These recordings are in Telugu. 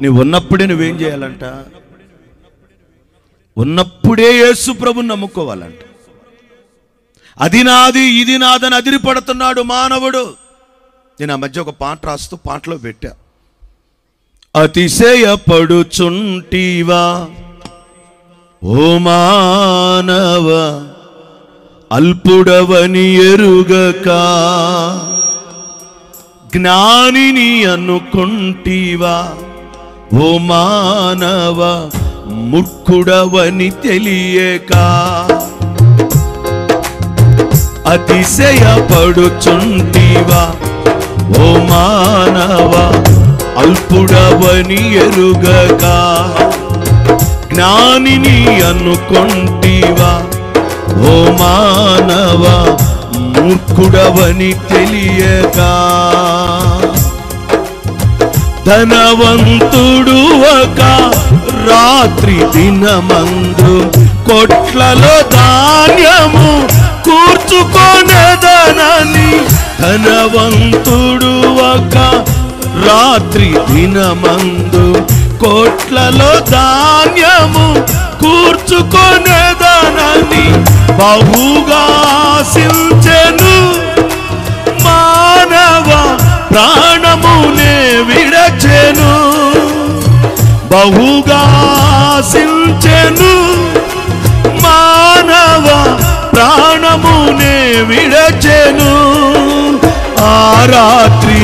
నీవు ఉన్నప్పుడే నువ్వేం చేయాలంట? ఉన్నప్పుడే యేసు ప్రభుని నమ్ముకోవాలంట. అది నాది ఇది నాదని అదిరిపడుతున్నాడు మానవుడు. నేను ఆ మధ్య ఒక పాట రాస్తూ పాటలో పెట్టా. అతిశయపడుచుంటివా ఓ మానవ, అల్పుడవని ఎరుగక, జ్ఞానిని అనుకుంటివా ఓ మానవ, మూర్ఖుడవని తెలియక. అతిశయపడుచుంటివా ఓ మానవ, అల్పుడవని ఎరుగక, జ్ఞానిని అనుకుంటివా ఓ మానవ, మూర్ఖుడవని తెలియక. ధనవంతుడు ఒక రాత్రి దినమందు కొట్లలో ధాన్యము కూర్చుకొనెదనని. ధనవంతుడు ఒక రాత్రి దినమందు కొట్లలో ధాన్యము కూర్చుకొనెదనని బహుగా ఆశించెను మానవ, ప్రాణమునే విడచెను. బహుగా ఆశించెను మానవ, ప్రాణమునే విడచెను. ఆ రాత్రి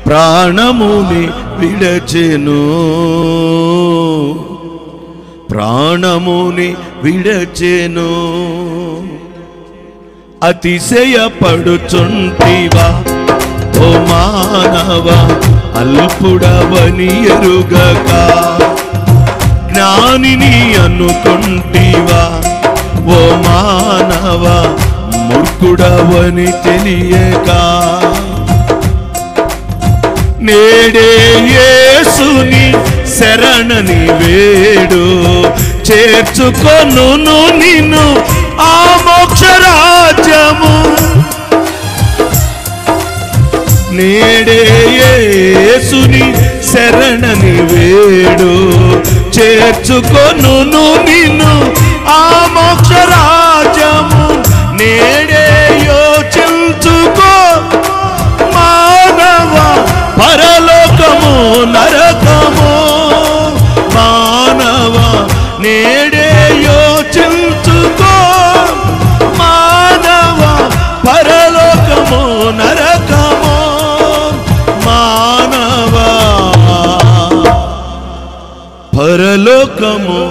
ప్రాణముని విడచెను, ప్రాణముని విడచెను. అతిశయపడుచుంటివా ఓ మానవ, అల్పుడవని ఎరుగక, జ్ఞానిని అనుకుంటివా ఓ మానవ, మూర్ఖుడవని తెలియక. నేడే యేసుని శరణని వేడు, చేర్చుకొను నిన్ను ఆ మోక్ష రాజ్యము. నేడే యేసుని శరణని వేడు, చేర్చుకొను నిన్ను ఆ మోక్ష రాజ్యము. నేడే యోచించుకో మానవ, పరలోకము నరకము. మానవ నేడే యోచించుకో మానవ, పరలోకము నరకము. మానవ పరలోకము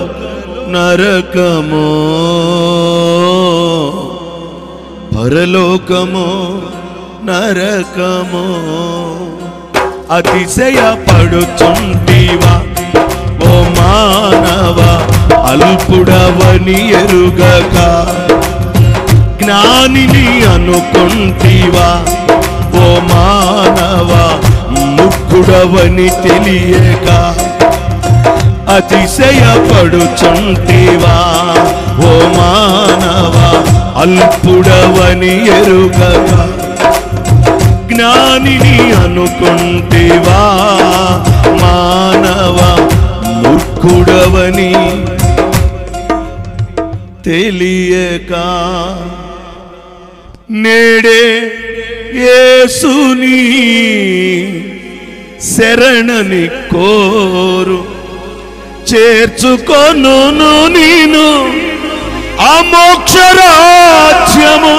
నరకము, పరలోకము నరకము. అతిశయపడుచుంటివా ఓ మానవ, అల్పుడవని ఎరుగక, జ్ఞానిని అనుకుంటివా ఓ మానవ, మూర్ఖుడవని తెలియక. అతిశయపడుచుంటివా ఓ మానవ, అల్పుడవని ఎరుగక, జ్ఞానిని అనుకుంటివా మానవ, మూర్ఖుడవని తెలియక. నేడే యేసుని శరణని కోరు, చేర్చుకొను నేను ఆ మోక్ష రాజ్యము.